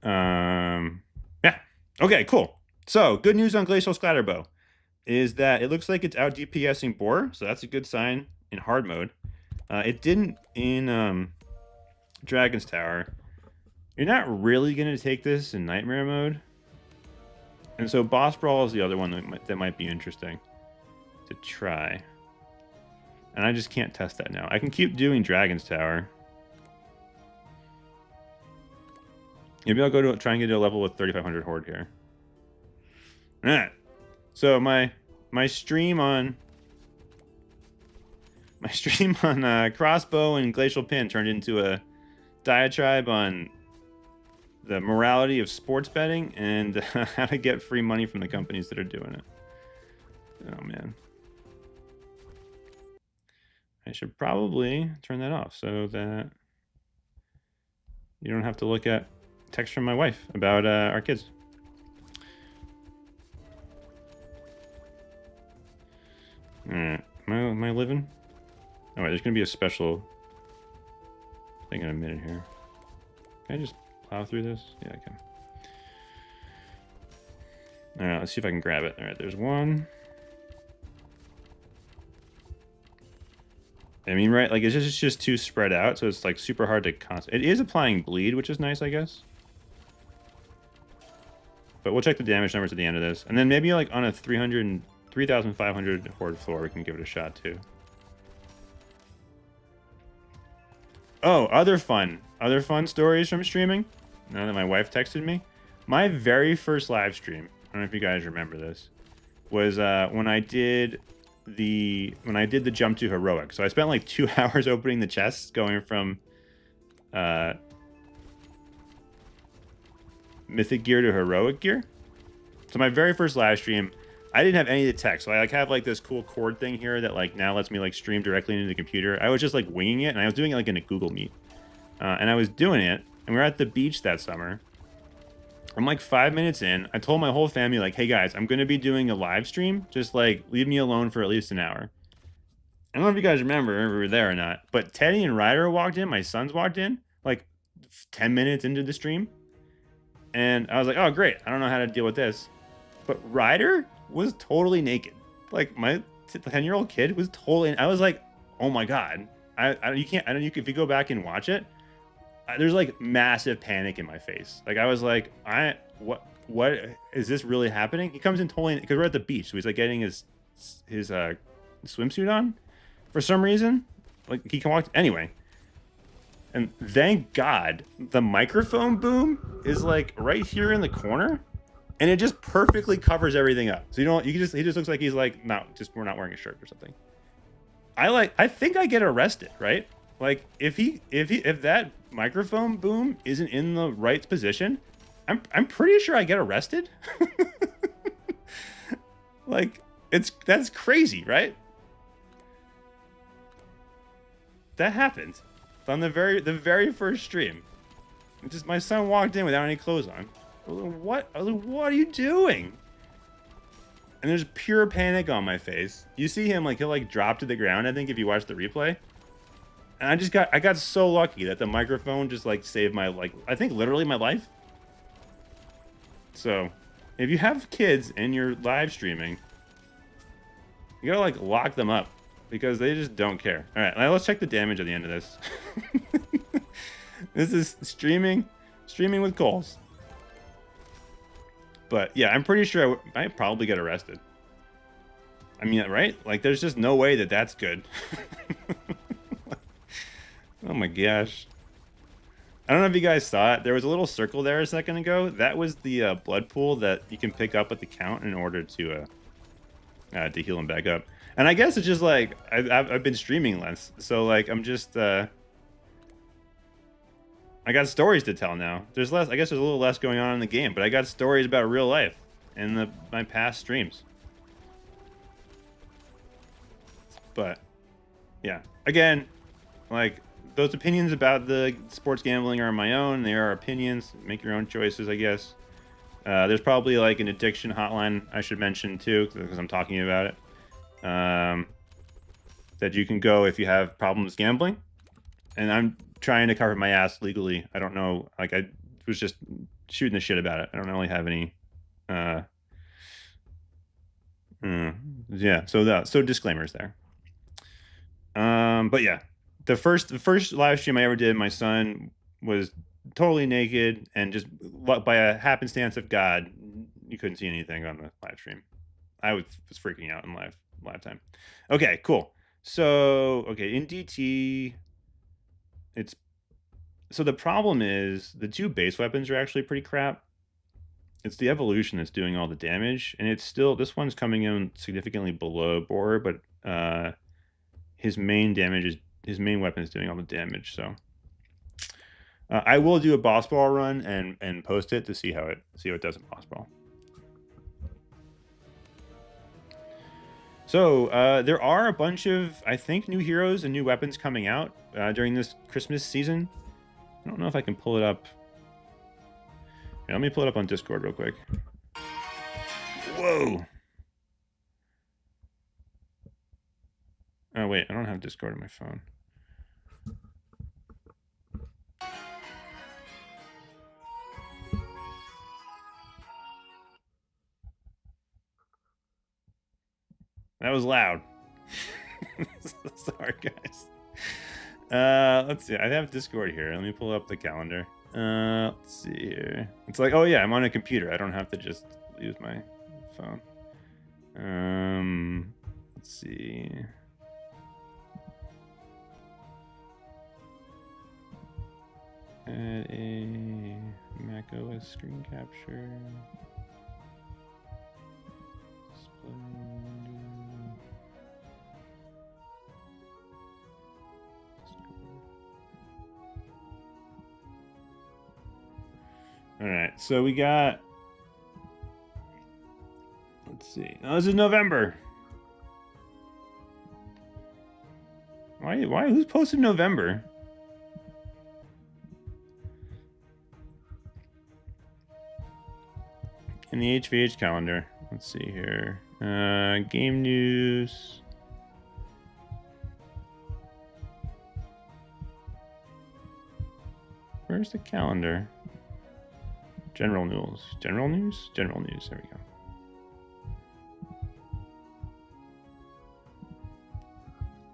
yeah. Okay, cool. So, good news on Glacial Scatterbow is that it looks like it's out DPSing Boar, so that's a good sign in hard mode. It didn't in Dragon's Tower. You're not really going to take this in Nightmare mode. And so Boss Brawl is the other one that might be interesting to try. And I just can't test that now. I can keep doing Dragon's Tower. Maybe I'll go try and get to a level with 3,500 Horde here. Alright. So my stream on Crossbow and Glacial Pin turned into a diatribe on the morality of sports betting and how to get free money from the companies that are doing it. Oh man. I should probably turn that off so that you don't have to look at text from my wife about our kids. Alright, am I living? Oh wait, there's gonna be a special thing in a minute here. Can I just plow through this? Yeah, I can. Alright, let's see if I can grab it. Alright, there's one. I mean, right, like, it's just too spread out, so it's, like, super hard to concentrate. It is applying bleed, which is nice, I guess. But we'll check the damage numbers at the end of this. And then maybe, like, on a 3,500 Horde floor, we can give it a shot, too. Oh, other fun stories from streaming, now that my wife texted me. My very first live stream, I don't know if you guys remember this, was when I did the jump to heroic. So I spent like 2 hours opening the chests, going from mythic gear to heroic gear. So my very first live stream, I didn't have any of the tech, so I like have like this cool cord thing here that like now lets me like stream directly into the computer. I was just like winging it, and I was doing it like in a Google Meet, and I was doing it, and we were at the beach that summer. I'm like 5 minutes in. I told my whole family, like, hey guys, I'm going to be doing a live stream. Just like leave me alone for at least an hour. I don't know if you guys remember if we were there or not, but Teddy and Ryder walked in. My sons walked in like 10 minutes into the stream. And I was like, oh, great. I don't know how to deal with this. But Ryder was totally naked. Like my 10-year-old kid was totally, I was like, oh my God. If you go back and watch it, there's like massive panic in my face. Like I was like, what is this really happening? He comes in totally, because we're at the beach, so he's like getting his swimsuit on for some reason. Like he can walk anyway. And thank God the microphone boom is like right here in the corner, and it just perfectly covers everything up. So he just looks like he's like, no, just we're not wearing a shirt or something. I think I get arrested, right? Like if that microphone boom isn't in the right position, I'm pretty sure I get arrested. Like that's crazy, right? That happened on the very first stream. Just my son walked in without any clothes on. I was like, what are you doing? And there's pure panic on my face. You see him, like, he'll like drop to the ground, I think, if you watch the replay. And I got so lucky that the microphone just like saved my, like, I think literally my life. So if you have kids and you're live streaming, you gotta like lock them up because they just don't care. All right, now let's check the damage at the end of this. This is streaming with Coles. But yeah, I'm pretty sure I might probably get arrested. I mean, right? Like, there's just no way that that's good. Oh my gosh. I don't know if you guys saw it. There was a little circle there a second ago. That was the blood pool that you can pick up at the count in order to heal him back up. And I guess it's just like I've been streaming less, so like I'm just I got stories to tell now. There's less. I guess there's a little less going on in the game, but I got stories about real life in my past streams. But yeah, again, like those opinions about the sports gambling are my own. They are opinions. Make your own choices, I guess. There's probably like an addiction hotline I should mention too, because I'm talking about it. That you can go if you have problems gambling. And I'm trying to cover my ass legally. I don't know. Like I was just shooting the shit about it. I don't really have any. Yeah. So disclaimers there. But yeah, the first live stream I ever did, my son was totally naked, and just by a happenstance of God, you couldn't see anything on the live stream. I was freaking out in live time. Okay, cool. So okay, in DT, so the problem is the two base weapons are actually pretty crap. It's the evolution that's doing all the damage, and it's still, this one's coming in significantly below board, but his main weapon is doing all the damage. So I will do a boss ball run and post it to see how it does in boss ball. So there are a bunch of, I think, new heroes and new weapons coming out during this Christmas season. I don't know if I can pull it up. Here, let me pull it up on Discord real quick. Whoa. Oh, wait, I don't have Discord on my phone. That was loud. Sorry, guys. Let's see. I have Discord here. Let me pull up the calendar. Let's see here. It's like, oh yeah, I'm on a computer. I don't have to just use my phone. Let's see. Add a macOS screen capture. All right, so we got, let's see. Oh, this is November. Why? Who's posted November? In the HVH calendar. Let's see here. Game news. Where's the calendar? General news. General news? General news. There we go.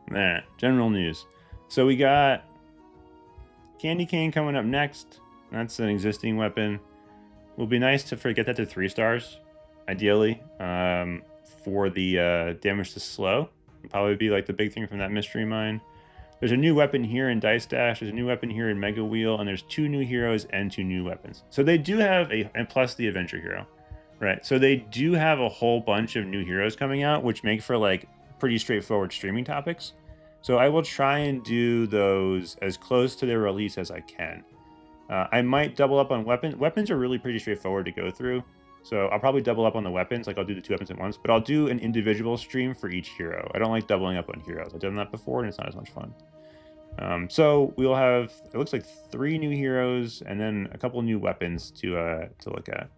There. General news. So we got Candy Cane coming up next. That's an existing weapon. Will be nice to get that to 3 stars, ideally, for the damage to slow. It'll probably be like the big thing from that mystery mine. There's a new weapon here in Dice Dash. There's a new weapon here in Mega Wheel, and there's 2 new heroes and 2 new weapons. So they do have and plus the adventure hero, right? So they do have a whole bunch of new heroes coming out, which make for like pretty straightforward streaming topics. So I will try and do those as close to their release as I can. I might double up on weapons. Weapons are really pretty straightforward to go through. So I'll probably double up on the weapons, like I'll do the 2 weapons at once, but I'll do an individual stream for each hero. I don't like doubling up on heroes. I've done that before and it's not as much fun. So we'll have, it looks like 3 new heroes and then a couple new weapons to look at.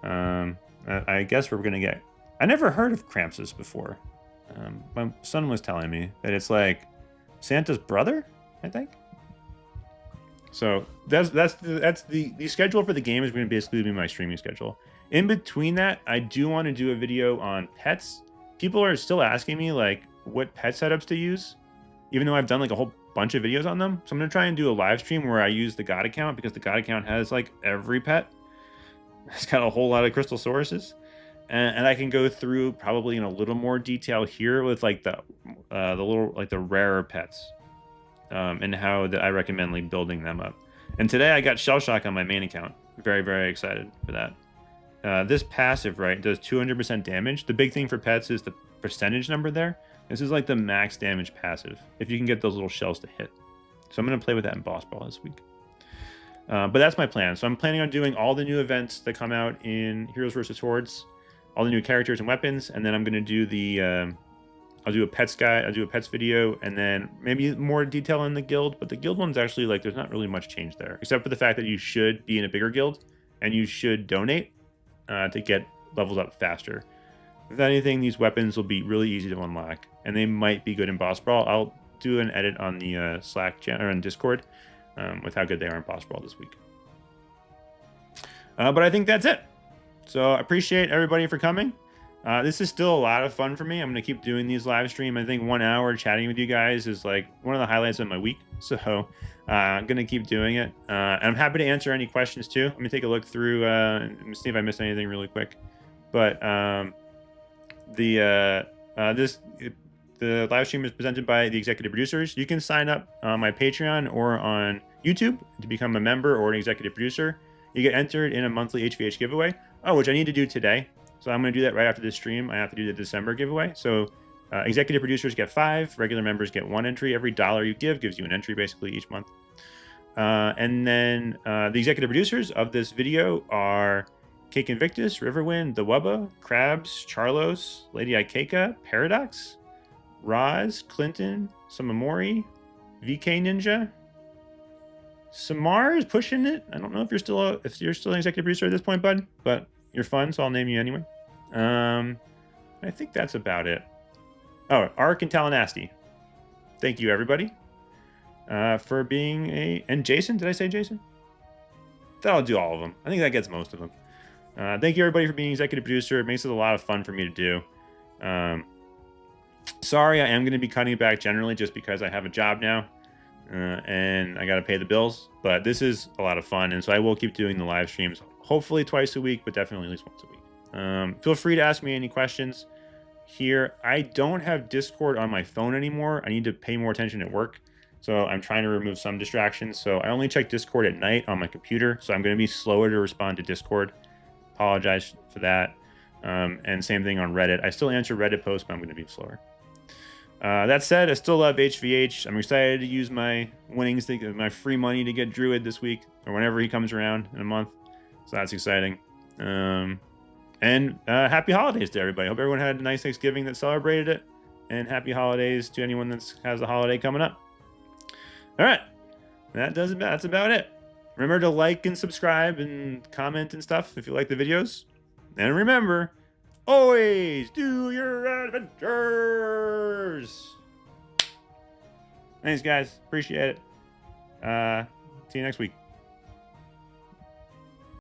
I guess we're gonna get, I never heard of Krampus before. My son was telling me that it's like Santa's brother, I think. So that's the schedule for the game is going to basically be my streaming schedule. In between that, I do want to do a video on pets. People are still asking me like what pet setups to use, even though I've done like a whole bunch of videos on them. So I'm going to try and do a live stream where I use the God account, because the God account has like every pet. It's got a whole lot of crystal sources. And I can go through probably in a little more detail here with like the little, like the rarer pets. And how that I recommend like building them up. And today I got Shell Shock on my main account. Very, very excited for that. This passive, right, does 200% damage. The big thing for pets is the percentage number there. This is like the max damage passive, if you can get those little shells to hit. So I'm going to play with that in Boss Brawl this week. But that's my plan. So I'm planning on doing all the new events that come out in Heroes vs. Hordes, all the new characters and weapons, and then I'm going to do the... I'll do a pets guide, I'll do a pets video, and then maybe more detail in the guild. But the guild one's actually like, there's not really much change there, except for the fact that you should be in a bigger guild and you should donate to get levels up faster. If anything, these weapons will be really easy to unlock, and they might be good in Boss Brawl. I'll do an edit on the Slack channel or on Discord with how good they are in Boss Brawl this week. But I think that's it. So I appreciate everybody for coming. This is still a lot of fun for me. I'm going to keep doing these live stream. I think 1 hour chatting with you guys is like one of the highlights of my week. So I'm going to keep doing it. And I'm happy to answer any questions too. Let me take a look through and see if I missed anything really quick. But the live stream is presented by the executive producers. You can sign up on my Patreon or on YouTube to become a member or an executive producer. You get entered in a monthly HVH giveaway. Oh, which I need to do today. So I'm going to do that right after this stream. I have to do the December giveaway. So executive producers get 5. Regular members get 1 entry. Every $1 you give gives you an entry basically each month. And then the executive producers of this video are Cake Invictus, Riverwind, TheWuba, Krabs, Charlos, Lady Ikaika, Paradox, Roz, Clinton, Sumamormy, VKNinja. Cemar is pushing it. I don't know if you're still an executive producer at this point, bud, but you're fun, so I'll name you anyway. I think that's about it. Oh, Ark and TallaNasty. Thank you, everybody, for being and Jason. Did I say Jason? That'll do all of them. I think that gets most of them. Thank you, everybody, for being executive producer. It makes it a lot of fun for me to do. Sorry, I am going to be cutting it back generally just because I have a job now. And I got to pay the bills, but this is a lot of fun. And so I will keep doing the live streams, hopefully twice a week, but definitely at least once a week. Feel free to ask me any questions here. I don't have Discord on my phone anymore. I need to pay more attention at work. So I'm trying to remove some distractions. So I only check Discord at night on my computer. So I'm going to be slower to respond to Discord. Apologize for that. And same thing on Reddit. I still answer Reddit posts, but I'm going to be slower. That said, I still love HVH. I'm excited to use my winnings, my free money to get Druid this week or whenever he comes around in a month. So that's exciting. And happy holidays to everybody. Hope everyone had a nice Thanksgiving that celebrated it. And happy holidays to anyone that has a holiday coming up. All right. That's about it. Remember to like and subscribe and comment and stuff if you like the videos. And remember, always do your adventures. Thanks, guys. Appreciate it. See you next week.